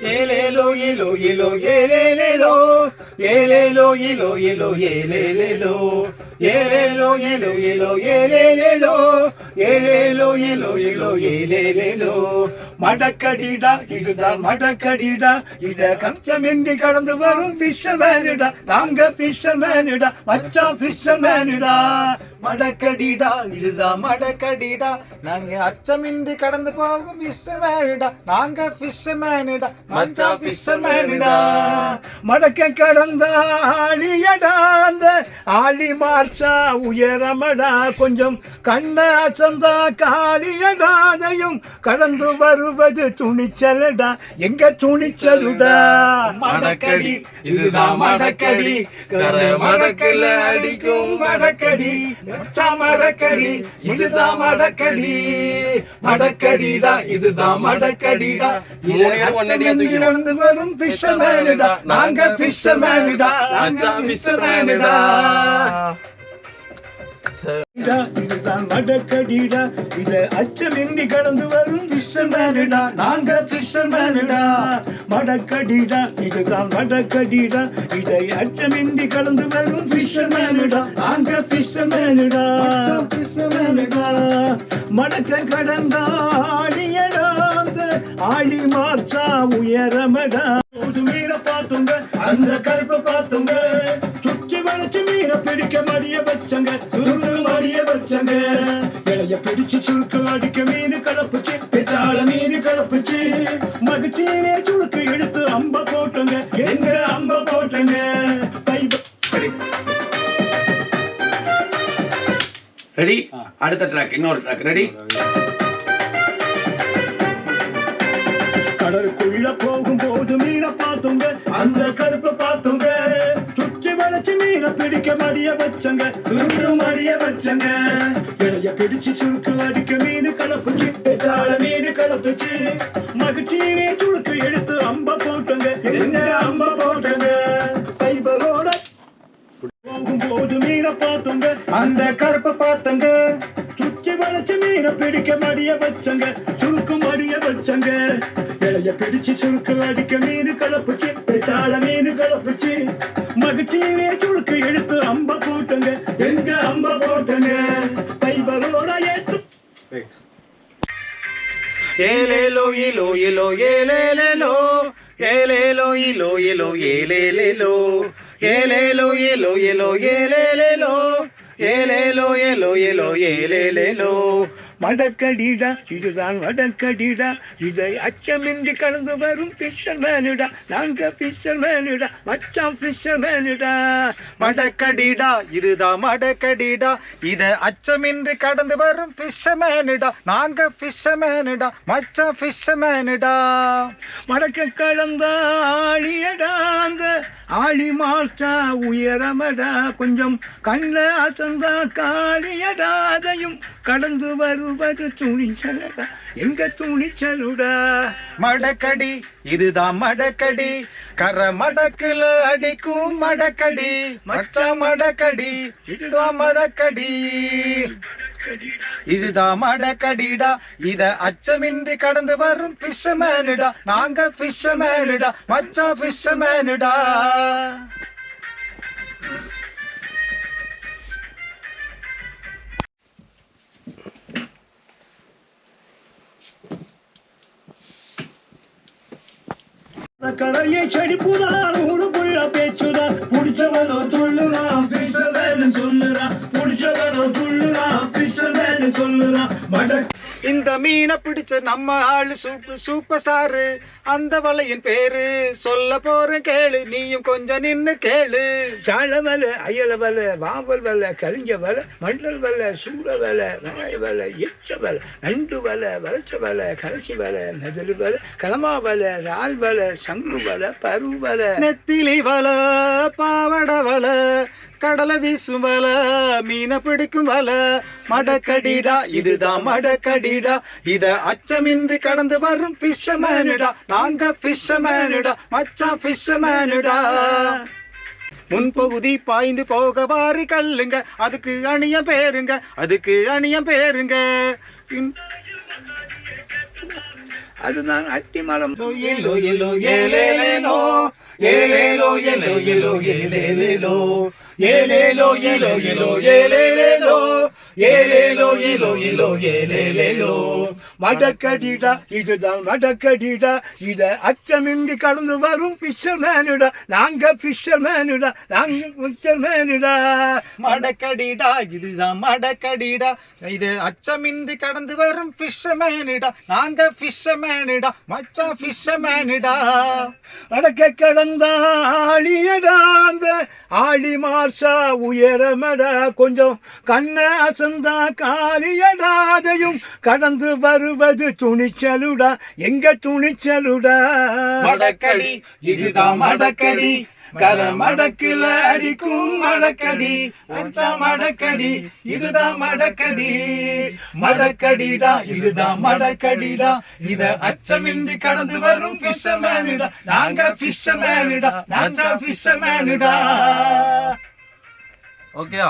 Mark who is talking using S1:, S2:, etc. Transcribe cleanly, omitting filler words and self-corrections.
S1: ஏலேலோ ஏலோ ஏலோ ஏலேலேலோ ஏலேலோ ஏலோ ஏலோ ஏலேலேலோ ஏலேலோ ஏலோ ஏலோ ஏலேலேலோ ஏலேலோ ஏலோ ஏலோ ஏலேலேலோ மடக்கடிடா இதுதான் மடக்கடிடா இத கச்சமின்றி கடந்து வரும் ஃபிஷர்மேனுடா நாங்க ஃபிஷர்மேனுடா மச்சான் ஃபிஷர்மேனுடா மடக்கடிடா இதுதான் மடக்கடிடா நாங்க அச்சமின்றி கடந்து போகும் ஃபிஷர்மேனுடா நாங்க ஃபிஷர்மேனுடா மச்சான் ஃபிஷர்மேனுடா மடக்க கடந்த ஆளியடா அந்த ஆளி மார்ச்சா உயரமடா கொஞ்சம் கண்ணா சந்தா காலியடாதையும் கடந்து வருவது துணிச்சலடா எங்க துணிச்சலுடா
S2: மடக்கடி இதுதான் மடக்கடி கர மடக்கல அடிக்கும் மடக்கடி
S1: மடக்கடி இதுதான் மடக்கடி மடக்கடிடா இதுதான் மடக்கடிடா நடந்து வரும் ஃபிஷர்மேனுடா நாங்க ஃபிஷர்மேனுடா நாங்க ஃபிஷர்மேனுடா இதுதான் மடக்கடிடா இத அச்சமின்றி கடந்து வரும் ஃபிஷர்மேனுடா நாங்க ஃபிஷர்மேனுடா மடக்கடிடா இதுதான் மடக்கடிடா இதை அச்சமின்றி கடந்து வரும் ஃபிஷர்மேனுடா நாங்க ஃபிஷர்மேனுடா ஃபிஷர்மேனுடா மடக்க கடந்த ஆளியடா ஆளி மார்ச்சா உயரமடா மீனை பார்த்துங்க அந்த கருப்பை பார்த்துங்க சுற்றி வளைச்சு மீனை பிடிக்க மடிய வச்சங்க சுருண்டு மடிய வச்சங்க இலைய பிடிச்சு சுருக்கு அடிக்க மீன் கலப்புச்சு பெச்சால மீன் கலப்புச்சு மகிழ்ச்சியிலே சுருக்கு எடுத்து அம்ப போட்டுங்க எங்க அம்ப போட்டுங்க
S2: ரெடி அடுத்த ட்ராக் இன்னொரு ட்ராக் ரெடி
S1: கடலுக்குள்ள போகும் போது மீனை பார்த்துங்க அந்த கருப்பை பார்த்துங்க சுற்றி வளைச்சு மீனை பிடிக்க மடிய வச்சங்க சுருக்கு மடிய வச்சங்க இலைய பிடிச்சு சுருக்கு அடிக்க மீன் கலப்புச்சு பெச்சால மீன் கலப்புச்சு மகிழ்ச்சியிலே சுருக்கு எடுத்து அம்ப போட்டுங்க எங்க அம்ப போட்டுங்க கைபரோட போகும் போது மீனை பார்த்துங்க அந்த கருப்பை பார்த்துங்க சுற்றி வளைச்சு மீனை பிடிக்க மடிய வச்சங்க சுருக்கு மடிய வச்சங்க இலைய பிடிச்சு சுருக்கு அடிக்க மீன் கலப்புச்சு பெச்சால மீன் கலப்புச்சு மகிழ்ச்சியிலே சுருக்கு எடுத்து அம்ப போட்டுங்க எங்க அம்ப போட்டுங்க கைபரோட ஏத்து ஏலேலோ இலோ இலோ ஏலேலேலோ ஏலேலோ இலோ இலோ ஏலேலேலோ ஏலேலோ இலோ இலோ ஏலேலேலோ ஏலேலோ எலோ எலோ ஏலேலேலோ மடக்கடிடா இதுதான் மடக்கடிடா இதை அச்சமின்றி கடந்து வரும் ஃபிஷர்மேனுடா நாங்க ஃபிஷர்மேனுடா மச்சான் ஃபிஷர்மேனுடா மடக்கடிடா இதுதான் மடக்கடிடா இதை அச்சமின்றி கடந்து வரும் ஃபிஷர்மேனுடா நாங்க ஃபிஷர்மேனுடா மச்சான் ஃபிஷர்மேனுடா மடக்க கடந்த ஆளியடா அந்த ஆளி மார்ச்சா உயரமடா கொஞ்சம் கண்ண அசந்தா காளியடா அதையும் கடந்து வருவது துணிச்சலடா எங்க துணிச்சலுடா மடக்கடி இதுதான் மடக்கடி கர மடக்குல அடிக்கும் மடக்கடி மச்ச மடக்கடி இதுதான் மடக்கடி இதுதான் மடக்கடிடா இத அச்சமின்றி கடந்து வரும் ஃபிஷர்மேனுடா நாங்க ஃபிஷர்மேனுடா மச்சா ஃபிஷர்மேனுடா கடையை செடிப்புதான் உடுப்புள்ள பேச்சுதான் புடிச்சவனோ துள்ளுறான் ஃபிஷர்மேன் சொல்லுறான் புடிச்சவனோ துள்ளுறான் ஃபிஷர்மேன் சொல்லுறான் இந்த மீனை பிடிச்ச நம்ம ஆளு சூப்பர் ஸ்டாரு அந்த வலையின் பேரு சொல்ல போற கேளு நீயும் கொஞ்சம் நின்னு கேளு சாழ வலை அயல வலை வாவல் வலை கரிஞ்ச வலை மண்டல் வலை சூட வலை வெங்காய வலை எச்ச வலை நண்டு வலை வளைச்ச வலை கலசி வலை மெதலு வலை கலமா வலை ரால் வலை சங்கு வலை பரு வலை நெத்திலி வலை பாவட வலை கடலை வீசும் வலை மீனை பிடிக்கும் வலை மடக்கடிடா இதுதான் மடக்கடிடா இத அச்சமின்றி கடந்து வரும் ஃபிஷர்மேனுடா நாங்க ஃபிஷர்மேனுடா மச்சான் ஃபிஷர்மேனுடா முன்பகுதி பாய்ந்து போக வாரி கல்லுங்க அதுக்கு அணிய பேருங்க அதுக்கு அணிய பேருங்க அதுதான் அட்டிமலம்.
S2: ஏலோ ஏலோ ஏலேலேலோ ஏலேலோ ஏலோ ஏலோ ஏலேலேலோ ஏலேலோ ஏலோ ஏலோ ஏலேலேலோ ஏலேலோ ஏலோ ஏலோ ஏலேலேலோ.
S1: மடக்கடிடா இதுதான் மடக்கடிடா, இத அச்சமின்றி கடந்து வரும் ஃபிஷர்மேனுடா, நாங்க ஃபிஷர்மேனுடா, நாங்க ஃபிஷர்மேனுடா.
S2: மடக்கடிடா இதுதான் மடக்கடிடா, இது அச்சமின்றி கடந்து வரும் ஃபிஷர்மேனுடா, நாங்க ஃபிஷர்மேனுடா, மச்சான் ஃபிஷர்மேனுடா.
S1: அடக்க கடந்த ஆளியடா அந்த ஆளி மார்ஷா உயரமடா, கொஞ்சம் கண்ண அசந்தா காலியடா, அதையும் கடந்து வருவது துணிச்சலுடா, எங்க துணிச்சலுடா.
S2: மடக்கடி இதுதான் மடக்கடி, கர மடக்குல அடிக்கும் மடக்கடி, அச்சா மடக்கடி இதுதான் மடக்கடி. மடக்கடிடா இதுதான் மடக்கடிடா, இத அச்சமின்றி கடந்து வரும் ஃபிஷர்மேனுடா, நாங்க ஃபிஷர்மேனுடா, நாங்க ஃபிஷர்மேனுடா. ஓகேயா?